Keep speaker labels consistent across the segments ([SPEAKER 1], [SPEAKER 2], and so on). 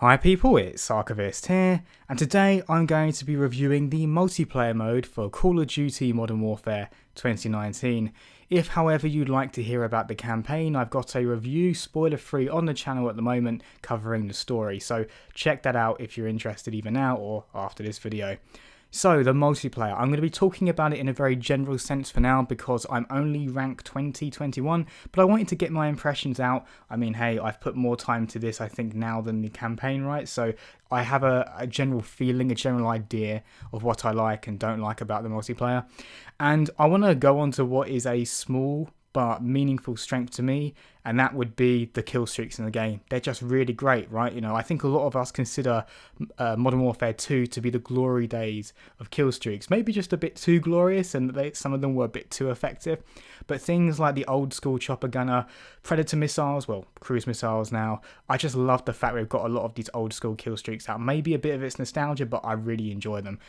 [SPEAKER 1] Hi people, it's Archivist here, and today I'm going to be reviewing the multiplayer mode for Call of Duty Modern Warfare 2019. If however you'd like to hear about the campaign, I've got a review spoiler free on the channel at the moment covering the story, so check that out if you're interested either now or after this video. So, the multiplayer, I'm going to be talking about it in a very general sense for now because I'm only rank 2021, but I wanted to get my impressions out. I mean, hey, I've put more time to this, I think, now than the campaign, right? So, I have a general feeling, a general idea of what I like and don't like about the multiplayer. And I want to go on to what is a small but meaningful strength to me, and that would be the kill streaks in the game. They're just really great, right? You know, I think a lot of us consider Modern Warfare 2 to be the glory days of kill streaks. Maybe just a bit too glorious, and some of them were a bit too effective. But things like the old school chopper gunner, Predator missiles, well, cruise missiles now, I just love the fact we've got a lot of these old school kill streaks out. Maybe a bit of it's nostalgia, but I really enjoy them.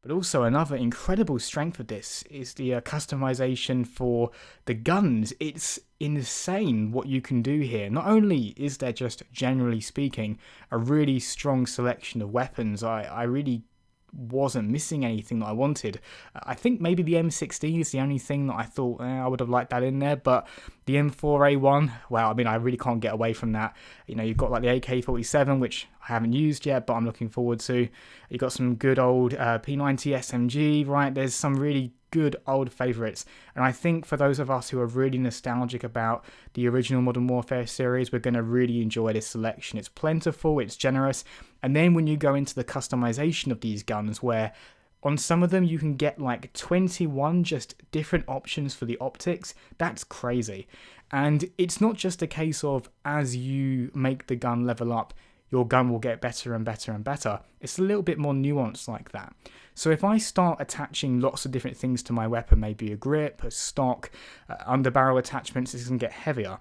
[SPEAKER 1] But also another incredible strength of this is the customization for the guns. It's insane what you can do here. Not only is there just, generally speaking, a really strong selection of weapons, I really wasn't missing anything that I wanted. I think maybe the M16 is the only thing that I thought I would have liked that in there, but the M4A1, well, I mean, I really can't get away from that. You know, you've got like the AK-47, which I haven't used yet, but I'm looking forward to. You've got some good old P90 SMG, right? There's some really good old favourites, and I think for those of us who are really nostalgic about the original Modern Warfare series, we're going to really enjoy this selection. It's plentiful, it's generous, and then when you go into the customization of these guns, where on some of them you can get like 21 just different options for the optics, that's crazy. And it's not just a case of as you make the gun level up, your gun will get better and better and better. It's a little bit more nuanced like that. So if I start attaching lots of different things to my weapon, maybe a grip, a stock, underbarrel attachments, this can get heavier.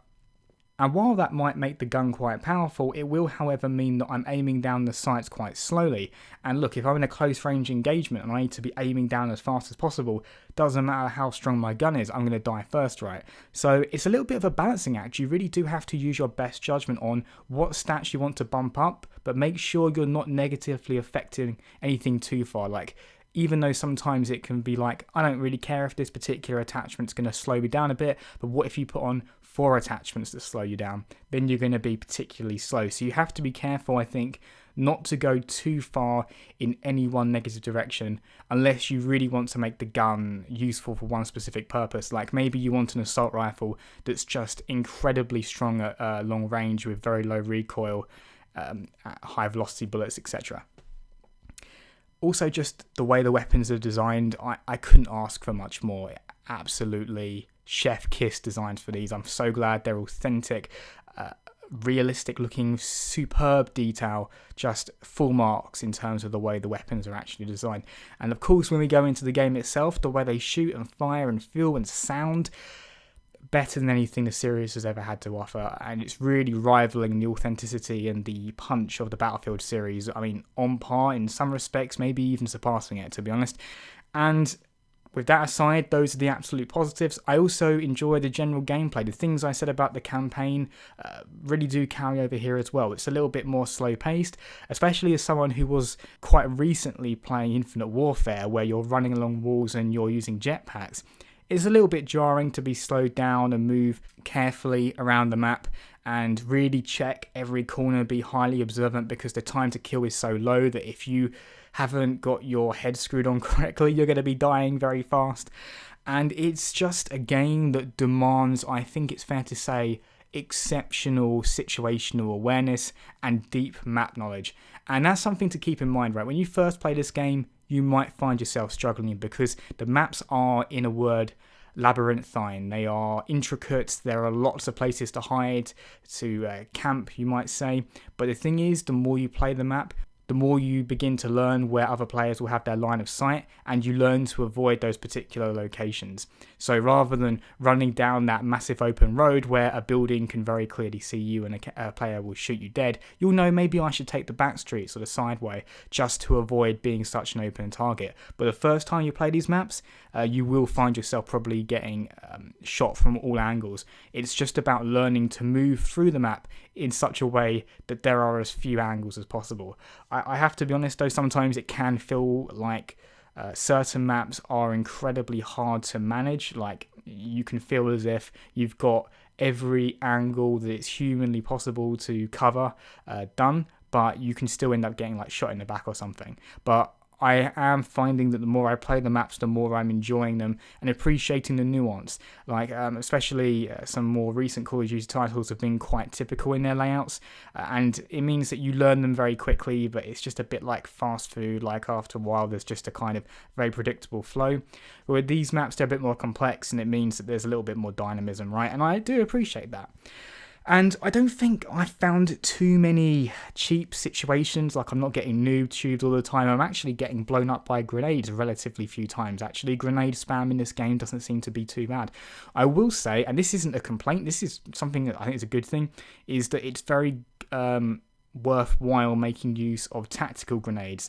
[SPEAKER 1] And while that might make the gun quite powerful, it will however mean that I'm aiming down the sights quite slowly. And look, if I'm in a close range engagement and I need to be aiming down as fast as possible, doesn't matter how strong my gun is, I'm going to die first, right? So it's a little bit of a balancing act. You really do have to use your best judgment on what stats you want to bump up, but make sure you're not negatively affecting anything too far. Like, even though sometimes it can be like, I don't really care if this particular attachment's going to slow me down a bit, but what if you put on 4 attachments that slow you down? Then you're going to be particularly slow. So you have to be careful, I think, not to go too far in any one negative direction unless you really want to make the gun useful for one specific purpose. Like maybe you want an assault rifle that's just incredibly strong at long range with very low recoil, high velocity bullets, etc. Also, just the way the weapons are designed, I couldn't ask for much more. Absolutely chef kiss designs for these. I'm so glad they're authentic, realistic looking, superb detail, just full marks in terms of the way the weapons are actually designed. And of course, when we go into the game itself, the way they shoot and fire and feel and sound, better than anything the series has ever had to offer, and it's really rivaling the authenticity and the punch of the Battlefield series. I mean, on par in some respects, maybe even surpassing it, to be honest. And with that aside, those are the absolute positives. I also enjoy the general gameplay. The things I said about the campaign really do carry over here as well. It's a little bit more slow-paced, especially as someone who was quite recently playing Infinite Warfare, where you're running along walls and you're using jetpacks. It's a little bit jarring to be slowed down and move carefully around the map and really check every corner, be highly observant, because the time to kill is so low that if you haven't got your head screwed on correctly, you're going to be dying very fast. And it's just a game that demands, I think it's fair to say, exceptional situational awareness and deep map knowledge. And that's something to keep in mind, right? When you first play this game, you might find yourself struggling because the maps are, in a word, labyrinthine. They are intricate. There are lots of places to hide, to camp, you might say. But the thing is, the more you play the map, the more you begin to learn where other players will have their line of sight, and you learn to avoid those particular locations. So rather than running down that massive open road where a building can very clearly see you and a player will shoot you dead, you'll know maybe I should take the back streets or the sideway just to avoid being such an open target. But the first time you play these maps, you will find yourself probably getting shot from all angles. It's just about learning to move through the map in such a way that there are as few angles as possible. I have to be honest though, sometimes it can feel like certain maps are incredibly hard to manage. Like, you can feel as if you've got every angle that it's humanly possible to cover done, but you can still end up getting like shot in the back or something. But I am finding that the more I play the maps, the more I'm enjoying them and appreciating the nuance. Like, especially some more recent Call of Duty titles have been quite typical in their layouts, and it means that you learn them very quickly, but it's just a bit like fast food. Like, after a while, there's just a kind of very predictable flow. But with these maps, they're a bit more complex, and it means that there's a little bit more dynamism, right? And I do appreciate that. And I don't think I've found too many cheap situations. Like, I'm not getting noob tubed all the time. I'm actually getting blown up by grenades relatively few times. Actually, grenade spam in this game doesn't seem to be too bad. I will say, and this isn't a complaint, this is something that I think is a good thing, is that it's very worthwhile making use of tactical grenades,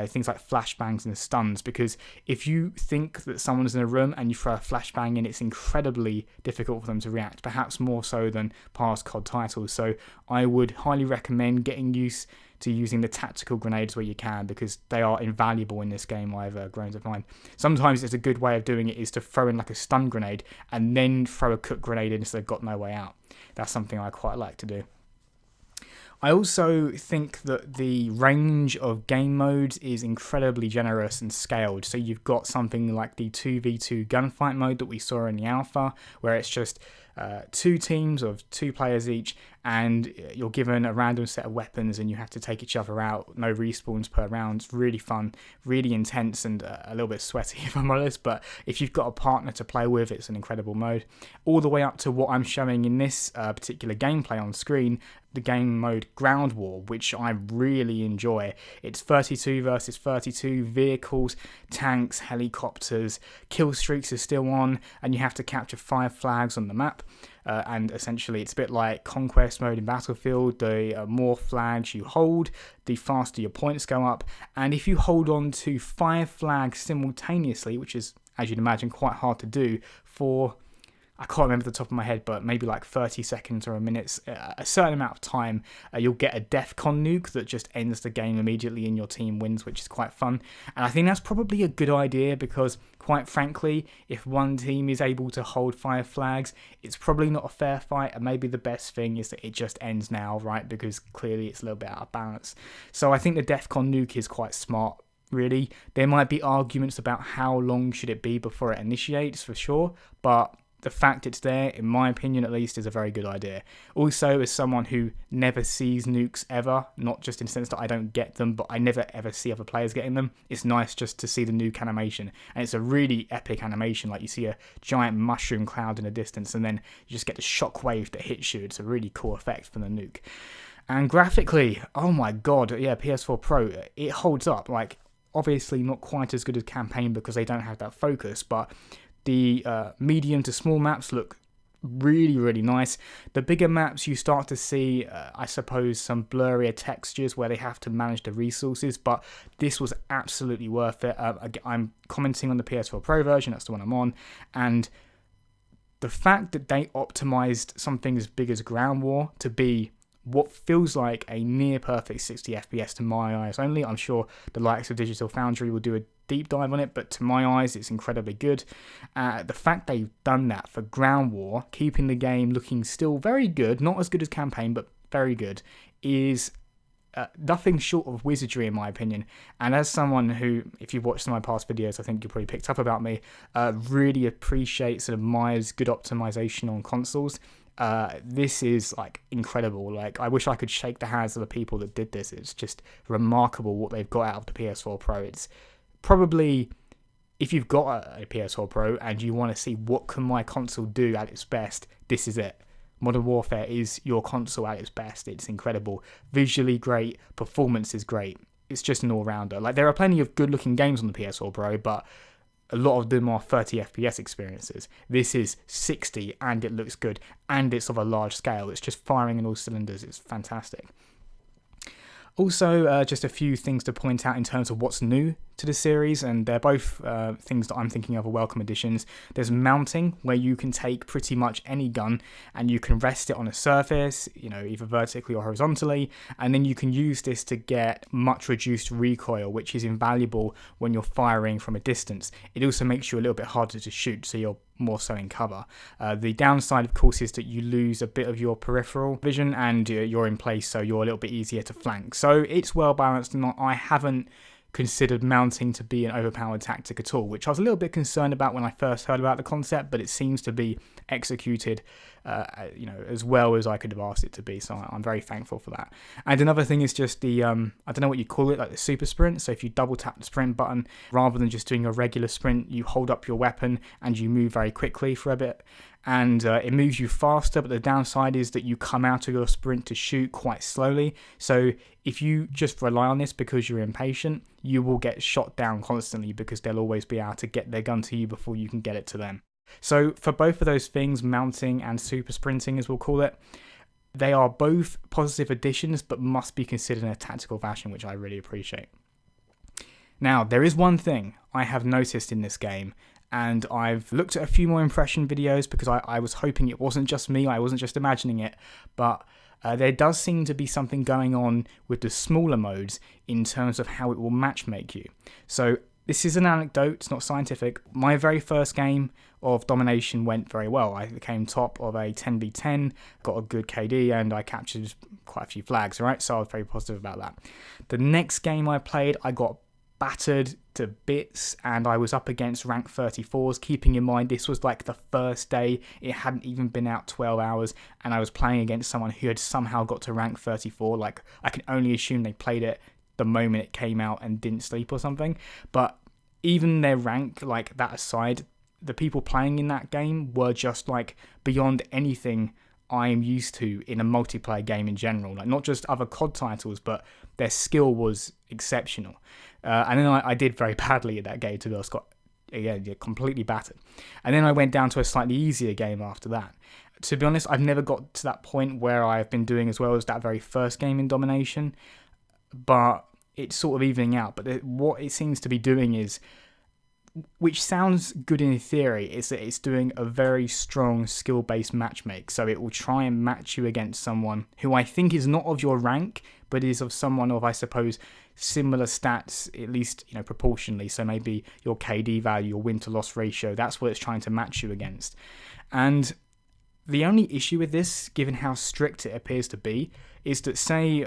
[SPEAKER 1] things like flashbangs and stuns, because if you think that someone's in a room and you throw a flashbang in, it's incredibly difficult for them to react, perhaps more so than past COD titles. So I would highly recommend getting used to using the tactical grenades where you can, because they are invaluable in this game, I've grown to find. Sometimes it's a good way of doing it is to throw in like a stun grenade and then throw a cook grenade in so they've got no way out. That's something I quite like to do. I also think that the range of game modes is incredibly generous and scaled. So you've got something like the 2v2 gunfight mode that we saw in the alpha, where it's just two teams of 2 players each, and you're given a random set of weapons and you have to take each other out. No respawns per round. It's really fun, really intense, and a little bit sweaty if I'm honest, but if you've got a partner to play with, it's an incredible mode. All the way up to what I'm showing in this particular gameplay on screen, the game mode Ground War, which I really enjoy. It's 32 versus 32 vehicles, tanks, helicopters, kill streaks are still on, and you have to capture 5 flags on the map. And essentially it's a bit like conquest mode in Battlefield. The more flags you hold, the faster your points go up, and if you hold on to 5 flags simultaneously, which is, as you'd imagine, quite hard to do for, I can't remember the top of my head, but maybe like 30 seconds or a minute, a certain amount of time, you'll get a DEFCON nuke that just ends the game immediately and your team wins, which is quite fun. And I think that's probably a good idea because, quite frankly, if one team is able to hold 5 flags, it's probably not a fair fight, and maybe the best thing is that it just ends now, right? Because clearly it's a little bit out of balance. So I think the DEFCON nuke is quite smart. Really, there might be arguments about how long should it be before it initiates, for sure, but the fact it's there, in my opinion at least, is a very good idea. Also, as someone who never sees nukes ever, not just in the sense that I don't get them, but I never ever see other players getting them, it's nice just to see the nuke animation. And it's a really epic animation, like you see a giant mushroom cloud in the distance and then you just get the shockwave that hits you. It's a really cool effect from the nuke. And graphically, oh my god, yeah, PS4 Pro, it holds up. Like, obviously not quite as good as campaign because they don't have that focus, but the medium to small maps look really, really nice. The bigger maps, you start to see, I suppose, some blurrier textures where they have to manage the resources, but this was absolutely worth it. I'm commenting on the PS4 Pro version, that's the one I'm on, and the fact that they optimized something as big as Ground War to be what feels like a near perfect 60 FPS to my eyes only. I'm sure the likes of Digital Foundry will do a deep dive on it, but to my eyes it's incredibly good. The fact they've done that for Ground War, keeping the game looking still very good, not as good as campaign, but very good, is nothing short of wizardry in my opinion. And as someone who, if you've watched some of my past videos, I think you probably picked up about me, really appreciates and admires good optimization on consoles, this is like incredible. Like, I wish I could shake the hands of the people that did this. It's just remarkable what they've got out of the PS4 Pro. It's probably, if you've got a PS4 Pro and you want to see what can my console do at its best, this is it. Modern Warfare is your console at its best. It's incredible. Visually great, performance is great. it's just an all-rounder. Like, there are plenty of good-looking games on the PS4 Pro, but a lot of them are 30 FPS experiences. This is 60, and it looks good, and it's of a large scale. It's just firing in all cylinders. It's fantastic. Also, just a few things to point out in terms of what's new to the series, and they're both things that I'm thinking of are welcome additions. There's mounting, where you can take pretty much any gun and you can rest it on a surface, either vertically or horizontally, and then you can use this to get much reduced recoil, which is invaluable when you're firing from a distance. It also makes you a little bit harder to shoot, so you're more so in cover. The downside, of course, is that you lose a bit of your peripheral vision, and you're in place, so you're a little bit easier to flank. So it's well balanced, and I haven't considered mounting to be an overpowered tactic at all, which I was a little bit concerned about when I first heard about the concept, but it seems to be executed as well as I could have asked it to be, so I'm very thankful for that. And another thing is just the I don't know what you call it, like the super sprint. So if you double tap the sprint button, rather than just doing a regular sprint, you hold up your weapon and you move very quickly for a bit, and it moves you faster, but the downside is that you come out of your sprint to shoot quite slowly. So if you just rely on this because you're impatient, you will get shot down constantly, because they'll always be able to get their gun to you before you can get it to them. So for both of those things, mounting and super sprinting as we'll call it, they are both positive additions, but must be considered in a tactical fashion, which I really appreciate. Now, there is one thing I have noticed in this game, and I've looked at a few more impression videos because I was hoping it wasn't just me, I wasn't just imagining it, but there does seem to be something going on with the smaller modes in terms of how it will matchmake you. So this is an anecdote, it's not scientific. My very first game of Domination went very well. I came top of a 10v10, got a good KD, and I captured quite a few flags, right? So I was very positive about that. The next game I played, I got battered to bits, and I was up against rank 34s. Keeping in mind, this was like the first day, it hadn't even been out 12 hours, and I was playing against someone who had somehow got to rank 34. Like, I can only assume they played it the moment it came out and didn't sleep or something. But even their rank, like that aside, the people playing in that game were just like beyond anything I am used to in a multiplayer game in general. Like, not just other COD titles, but their skill was exceptional. And then I did very badly at that game, to be honest, got completely battered. And then I went down to a slightly easier game after that. To be honest, I've never got to that point where I've been doing as well as that very first game in Domination, but it's sort of evening out. But what it seems to be doing is, which sounds good in theory, is that it's doing a very strong skill-based matchmake. So it will try and match you against someone who I think is not of your rank, but is of someone of, I suppose, similar stats, at least, proportionally. So maybe your KD value, your win-to-loss ratio, that's what it's trying to match you against. And the only issue with this, given how strict it appears to be, is that, say,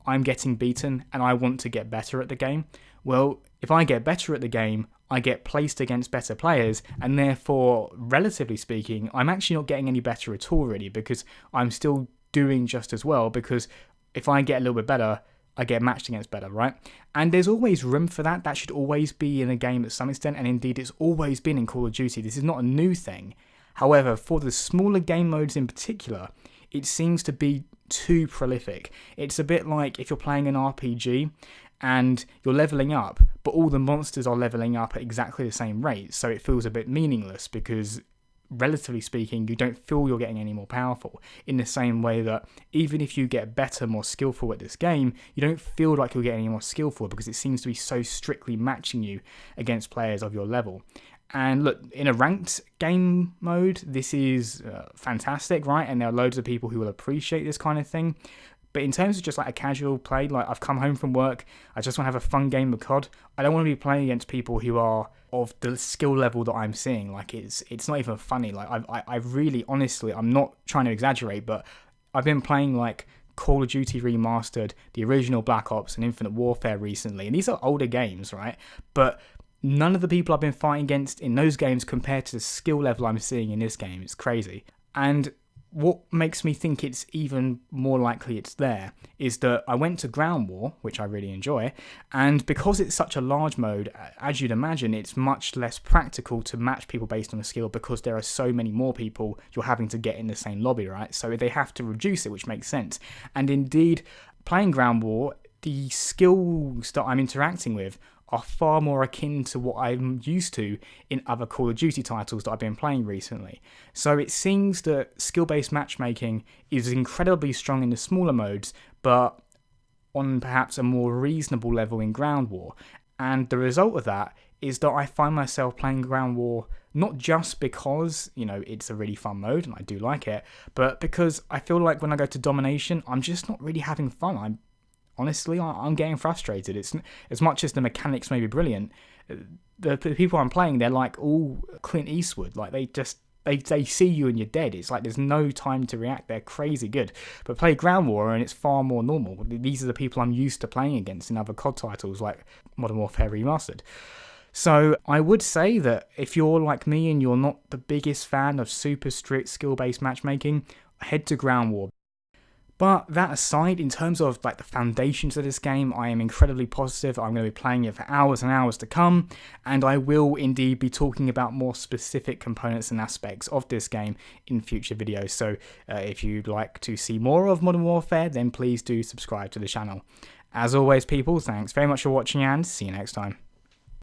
[SPEAKER 1] I'm getting beaten and I want to get better at the game. Well, if I get better at the game, I get placed against better players, and therefore, relatively speaking, I'm actually not getting any better at all, really, because I'm still doing just as well, because if I get a little bit better, I get matched against better, right? And there's always room for that. That should always be in a game to some extent, and indeed it's always been in Call of Duty. This is not a new thing. However, for the smaller game modes in particular, it seems to be too prolific. It's a bit like if you're playing an RPG and you're leveling up, but all the monsters are leveling up at exactly the same rate, so it feels a bit meaningless because, relatively speaking, you don't feel you're getting any more powerful. In the same way that even if you get better, more skillful at this game, you don't feel like you're getting any more skillful because it seems to be so strictly matching you against players of your level. And look, in a ranked game mode, this is fantastic, right? And there are loads of people who will appreciate this kind of thing. But in terms of just like a casual play, like I've come home from work, I just want to have a fun game of COD. I don't want to be playing against people who are of the skill level that I'm seeing. Like it's not even funny. Like I really, honestly, I'm not trying to exaggerate, but I've been playing like Call of Duty Remastered, the original Black Ops, and Infinite Warfare recently. And these are older games, right? But none of the people I've been fighting against in those games compared to the skill level I'm seeing in this game. It's crazy. And what makes me think it's even more likely it's there is that I went to Ground War, which I really enjoy, and because it's such a large mode, as you'd imagine, it's much less practical to match people based on a skill because there are so many more people you're having to get in the same lobby, right? So they have to reduce it, which makes sense. And indeed, playing Ground War, the skills that I'm interacting with are far more akin to what I'm used to in other Call of Duty titles that I've been playing recently. So it seems that skill-based matchmaking is incredibly strong in the smaller modes, but on perhaps a more reasonable level in Ground War. And the result of that is that I find myself playing Ground War not just because, it's a really fun mode and I do like it, but because I feel like when I go to Domination, I'm just not really having fun. I'm getting frustrated. It's as much as the mechanics may be brilliant, the people I'm playing, they're like all Clint Eastwood. Like they see you and you're dead. It's like there's no time to react. They're crazy good. But play Ground War and it's far more normal. These are the people I'm used to playing against in other COD titles like Modern Warfare Remastered. So I would say that if you're like me and you're not the biggest fan of super strict skill-based matchmaking, head to Ground War. But that aside, in terms of like the foundations of this game, I am incredibly positive. I'm going to be playing it for hours and hours to come, and I will indeed be talking about more specific components and aspects of this game in future videos. So if you'd like to see more of Modern Warfare, then please do subscribe to the channel. As always, people, thanks very much for watching and see you next time.